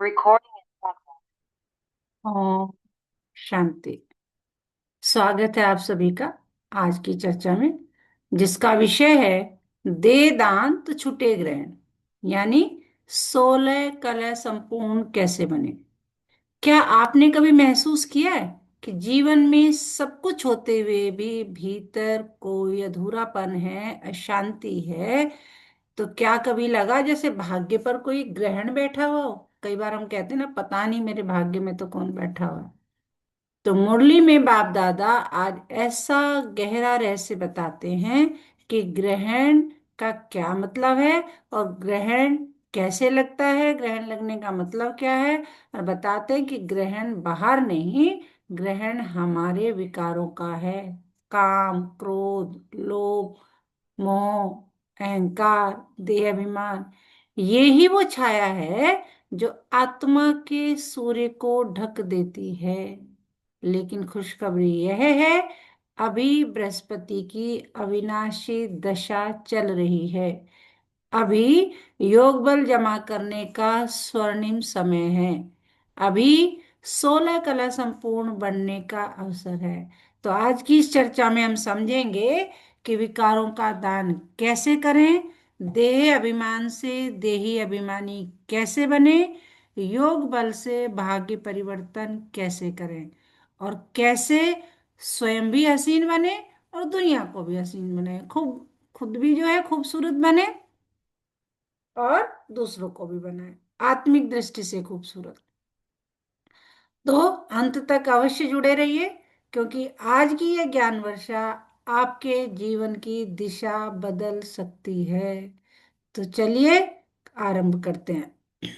Recording in progress. Om Shanti. स्वागत है आप सभी का आज की चर्चा में, जिसका विषय है दे दान तो छूटे ग्रहण, यानी 16 कला संपूर्ण कैसे बने। क्या आपने कभी महसूस किया है कि जीवन में सब कुछ होते हुए भी भीतर कोई अधूरापन है, अशांति है? तो क्या कभी लगा जैसे भाग्य पर कोई ग्रहण बैठा हुआ हो? कई बार हम कहते हैं ना, पता नहीं मेरे भाग्य में तो कौन बैठा हुआ है। तो मुरली में बाप दादा आज ऐसा गहरा रहस्य बताते हैं कि ग्रहण का क्या मतलब है, और ग्रहण कैसे लगता है, ग्रहण लगने का मतलब क्या है। और बताते हैं कि ग्रहण बाहर नहीं, ग्रहण हमारे विकारों का है। काम, क्रोध, लोभ, मोह, अहंकार, देह अभिमान, ये ही वो छाया है जो आत्मा के सूर्य को ढक देती है। लेकिन खुशखबरी यह है, अभी बृहस्पति की अविनाशी दशा चल रही है। अभी योग बल जमा करने का स्वर्णिम समय है। अभी 16 कला संपूर्ण बनने का अवसर है। तो आज की इस चर्चा में हम समझेंगे कि विकारों का दान कैसे करें, देह अभिमान से देही अभिमानी कैसे बने, योग बल से भाग्य परिवर्तन कैसे करें, और कैसे स्वयं भी हसीन बने और दुनिया को भी हसीन बने, खूब खुद भी जो है खूबसूरत बने और दूसरों को भी बनाए, आत्मिक दृष्टि से खूबसूरत। तो अंत तक अवश्य जुड़े रहिए, क्योंकि आज की यह ज्ञान वर्षा आपके जीवन की दिशा बदल सकती है। तो चलिए आरंभ करते हैं।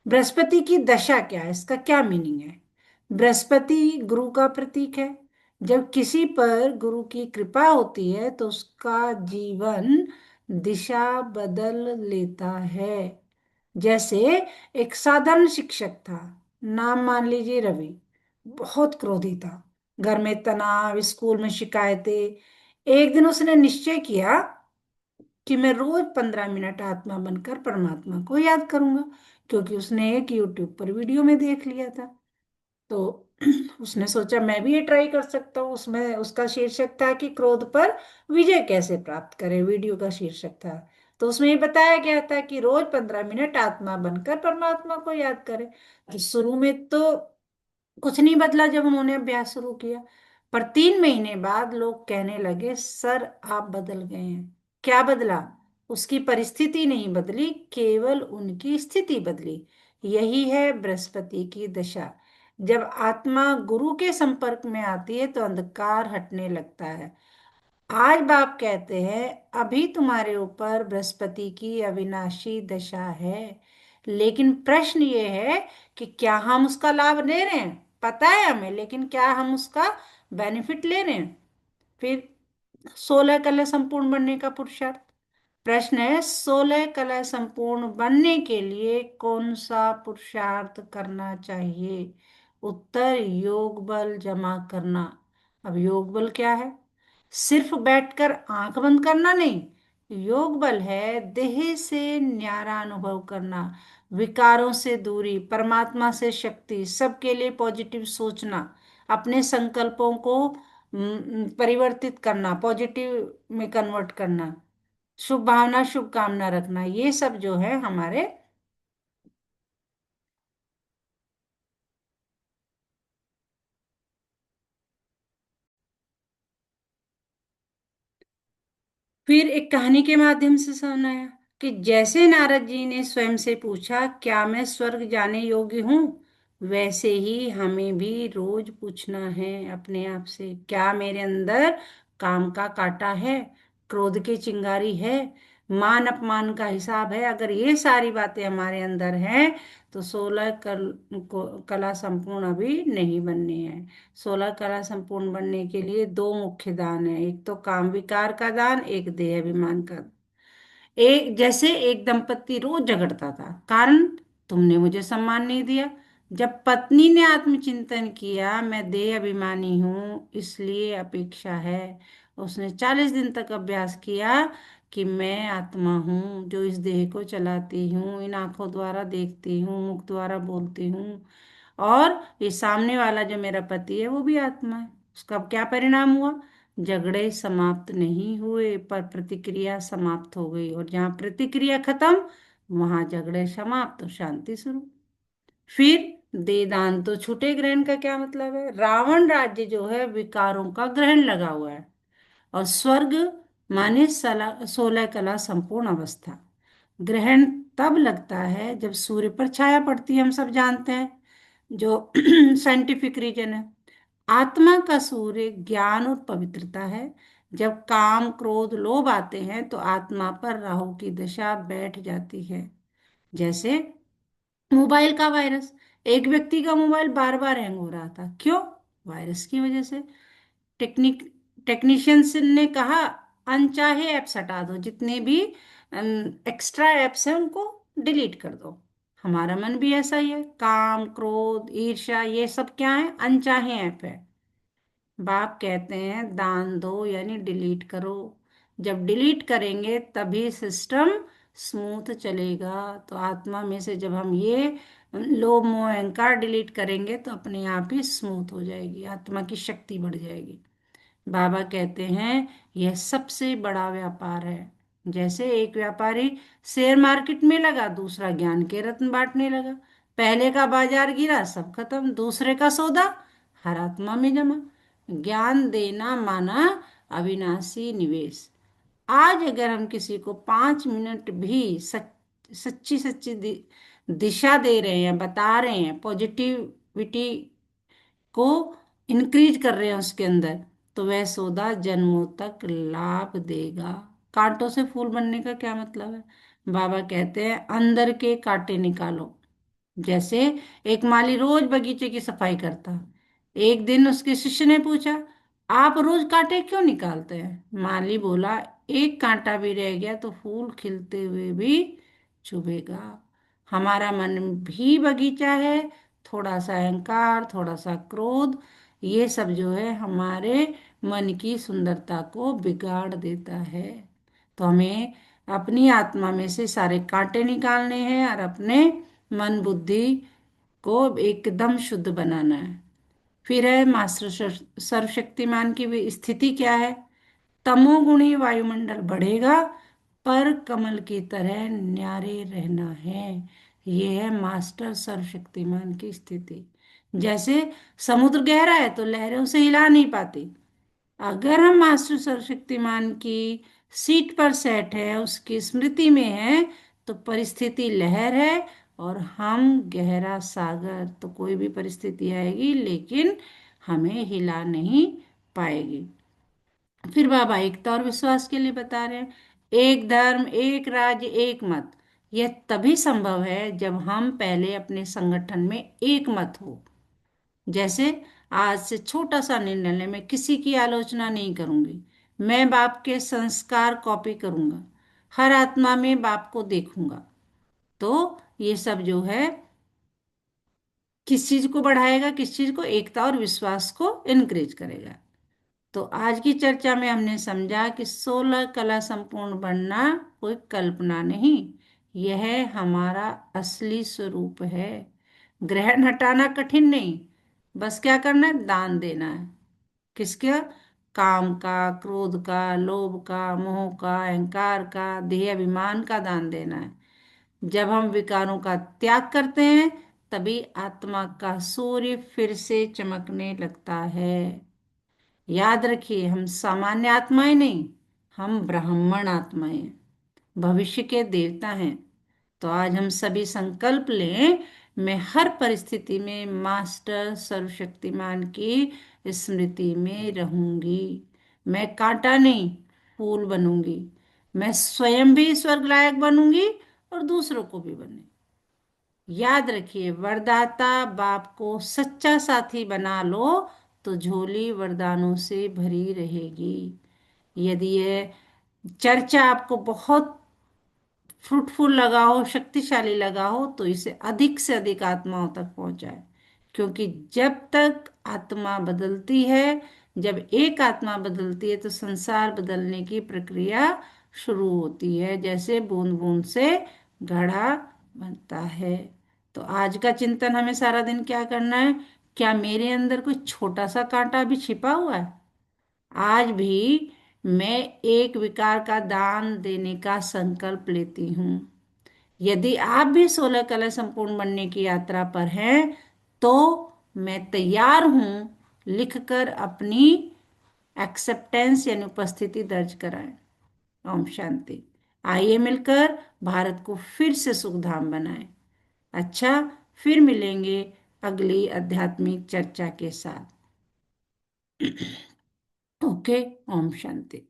बृहस्पति की दशा क्या है, इसका क्या मीनिंग है? बृहस्पति गुरु का प्रतीक है। जब किसी पर गुरु की कृपा होती है तो उसका जीवन दिशा बदल लेता है। जैसे एक साधारण शिक्षक था, नाम मान लीजिए रवि। बहुत क्रोधी था, घर में तनाव, स्कूल में शिकायतें। एक दिन उसने निश्चय किया कि मैं रोज 15 मिनट आत्मा बनकर परमात्मा को याद करूंगा, क्योंकि उसने एक यूट्यूब पर वीडियो में देख लिया था। तो उसने सोचा मैं भी ये ट्राई कर सकता हूँ। उसमें उसका शीर्षक था कि क्रोध पर विजय कैसे प्राप्त करें, वीडियो का शीर्षक था। तो उसमें ये बताया गया था कि रोज 15 मिनट आत्मा बनकर परमात्मा को याद करें। तो शुरू में तो कुछ नहीं बदला जब उन्होंने अभ्यास शुरू किया, पर 3 महीने बाद लोग कहने लगे सर आप बदल गए हैं। क्या बदला? उसकी परिस्थिति नहीं बदली, केवल उनकी स्थिति बदली। यही है बृहस्पति की दशा। जब आत्मा गुरु के संपर्क में आती है तो अंधकार हटने लगता है। आज बाप कहते हैं अभी तुम्हारे ऊपर बृहस्पति की अविनाशी दशा है, लेकिन प्रश्न ये है कि क्या हम उसका लाभ ले रहे हैं? पता है हमें, लेकिन क्या हम उसका बेनिफिट ले रहे हैं? फिर 16 कला संपूर्ण बनने का पुरुषार्थ। प्रश्न है, 16 कला संपूर्ण बनने के लिए कौन सा पुरुषार्थ करना चाहिए? उत्तर, योग बल जमा करना। अब योग बल क्या है? सिर्फ बैठकर आंख बंद करना नहीं। योग बल है देह से न्यारा अनुभव करना, विकारों से दूरी, परमात्मा से शक्ति, सबके लिए पॉजिटिव सोचना, अपने संकल्पों को परिवर्तित करना, पॉजिटिव में कन्वर्ट करना, शुभ भावना शुभ कामना रखना, ये सब जो है हमारे। फिर एक कहानी के माध्यम से सुनाया कि जैसे नारद जी ने स्वयं से पूछा क्या मैं स्वर्ग जाने योग्य हूँ, वैसे ही हमें भी रोज पूछना है अपने आप से, क्या मेरे अंदर काम का कांटा है, क्रोध की चिंगारी है, मान अपमान का हिसाब है? अगर ये सारी बातें हमारे अंदर हैं तो 16 कला संपूर्ण अभी नहीं बनने हैं। 16 कला संपूर्ण बनने के लिए दो मुख्य दान है, एक तो काम विकार का दान, एक देह अभिमान का। एक जैसे एक दंपति रोज झगड़ता था, कारण तुमने मुझे सम्मान नहीं दिया। जब पत्नी ने आत्मचिंतन किया मैं देह अभिमानी हूँ इसलिए अपेक्षा है, उसने 40 दिन तक अभ्यास किया कि मैं आत्मा हूँ जो इस देह को चलाती हूँ, इन आंखों द्वारा देखती हूँ, मुख द्वारा बोलती हूँ, और ये सामने वाला जो मेरा पति है वो भी आत्मा है। उसका अब क्या परिणाम हुआ? झगड़े समाप्त नहीं हुए, पर प्रतिक्रिया समाप्त हो गई, और जहाँ प्रतिक्रिया खत्म वहां झगड़े समाप्त और शांति शुरू। फिर वेदांत तो छूटे ग्रहण का क्या मतलब है? रावण राज्य जो है विकारों का ग्रहण लगा हुआ है, और स्वर्ग माने 16 कला संपूर्ण अवस्था। ग्रहण तब लगता है जब सूर्य पर छाया पड़ती है, हम सब जानते हैं, जो साइंटिफिक रीजन है। आत्मा का सूर्य ज्ञान और पवित्रता है। जब काम क्रोध लोभ आते हैं तो आत्मा पर राहु की दशा बैठ जाती है। जैसे मोबाइल का वायरस, एक व्यक्ति का मोबाइल बार बार हैंग हो रहा था, क्यों? वायरस की वजह से। टेक्निक टेक्नीशियंस ने कहा अनचाहे ऐप्स हटा दो, जितने भी एक्स्ट्रा ऐप्स हैं उनको डिलीट कर दो। हमारा मन भी ऐसा ही है, काम क्रोध ईर्ष्या ये सब क्या है? अनचाहे ऐप है। बाप कहते हैं दान दो, यानी डिलीट करो। जब डिलीट करेंगे तभी सिस्टम स्मूथ चलेगा। तो आत्मा में से जब हम ये लोभ मोह अहंकार डिलीट करेंगे तो अपने आप ही स्मूथ हो जाएगी, आत्मा की शक्ति बढ़ जाएगी। बाबा कहते हैं यह सबसे बड़ा व्यापार है। जैसे एक व्यापारी शेयर मार्केट में लगा, दूसरा ज्ञान के रत्न बांटने लगा। पहले का बाजार गिरा, सब खत्म, दूसरे का सौदा हर आत्मा में जमा। ज्ञान देना माना अविनाशी निवेश। आज अगर हम किसी को 5 मिनट भी सच्ची सच्ची दिशा दे रहे हैं, बता रहे हैं, पॉजिटिविटी को इंक्रीज कर रहे हैं उसके अंदर, तो वह सौदा जन्मों तक लाभ देगा। कांटों से फूल बनने का क्या मतलब है? बाबा कहते हैं अंदर के कांटे निकालो। जैसे एक माली रोज बगीचे की सफाई करता। एक दिन उसके शिष्य ने पूछा, आप रोज कांटे क्यों निकालते हैं? माली बोला, एक कांटा भी रह गया तो फूल खिलते हुए भी चुभेगा। हमारा मन भी बगीचा है। थोड़ा सा अहंकार, थोड़ा सा क्रोध, ये सब जो है हमारे मन की सुंदरता को बिगाड़ देता है। तो हमें अपनी आत्मा में से सारे कांटे निकालने हैं और अपने मन बुद्धि को एकदम शुद्ध बनाना है। फिर है मास्टर सर्वशक्तिमान की भी स्थिति क्या है? तमोगुणी वायुमंडल बढ़ेगा, पर कमल की तरह न्यारे रहना है। ये है मास्टर सर्वशक्तिमान की स्थिति। जैसे समुद्र गहरा है तो लहरें उसे हिला नहीं पाती। अगर हम मास्टर सर्वशक्तिमान की सीट पर सेट है, उसकी स्मृति में है, तो परिस्थिति लहर है और हम गहरा सागर। तो कोई भी परिस्थिति आएगी लेकिन हमें हिला नहीं पाएगी। फिर बाबा एकता और विश्वास के लिए बता रहे हैं, एक धर्म एक राज्य एक मत। यह तभी संभव है जब हम पहले अपने संगठन में एक मत हो। जैसे आज से छोटा सा निर्णय ले, मैं किसी की आलोचना नहीं करूंगी, मैं बाप के संस्कार कॉपी करूंगा, हर आत्मा में बाप को देखूंगा। तो ये सब जो है किस चीज को बढ़ाएगा? किस चीज को? एकता और विश्वास को इनक्रीज करेगा। तो आज की चर्चा में हमने समझा कि 16 कला संपूर्ण बनना कोई कल्पना नहीं, यह हमारा असली स्वरूप है। ग्रहण हटाना कठिन नहीं, बस क्या करना है? दान देना है। किसका? काम का, क्रोध का, लोभ का, मोह का, अहंकार का, देह अभिमान का दान देना है। जब हम विकारों का त्याग करते हैं तभी आत्मा का सूर्य फिर से चमकने लगता है। याद रखिए, हम सामान्य आत्माएं नहीं, हम ब्राह्मण आत्माएं हैं, भविष्य के देवता हैं। तो आज हम सभी संकल्प लें, मैं हर परिस्थिति में मास्टर सर्वशक्तिमान की स्मृति में रहूंगी। मैं कांटा नहीं, फूल बनूंगी। मैं स्वयं भी स्वर्ग लायक बनूंगी और दूसरों को भी बने। याद रखिए, वरदाता बाप को सच्चा साथी बना लो तो झोली वरदानों से भरी रहेगी। यदि ये चर्चा आपको बहुत फ्रूटफुल लगा हो, शक्तिशाली लगा हो, तो इसे अधिक से अधिक आत्माओं तक पहुंचाए। क्योंकि जब तक आत्मा बदलती है, जब एक आत्मा बदलती है तो संसार बदलने की प्रक्रिया शुरू होती है, जैसे बूंद बूंद से घड़ा बनता है। तो आज का चिंतन हमें सारा दिन क्या करना है? क्या मेरे अंदर कोई छोटा सा कांटा भी छिपा हुआ है? आज भी मैं एक विकार का दान देने का संकल्प लेती हूँ। यदि आप भी 16 कला संपूर्ण बनने की यात्रा पर हैं, तो मैं तैयार हूँ लिखकर अपनी एक्सेप्टेंस यानी उपस्थिति दर्ज कराएं। ओम शांति। आइए मिलकर भारत को फिर से सुखधाम बनाएं। अच्छा, फिर मिलेंगे अगली आध्यात्मिक चर्चा के साथ। ओके। ओम शांति।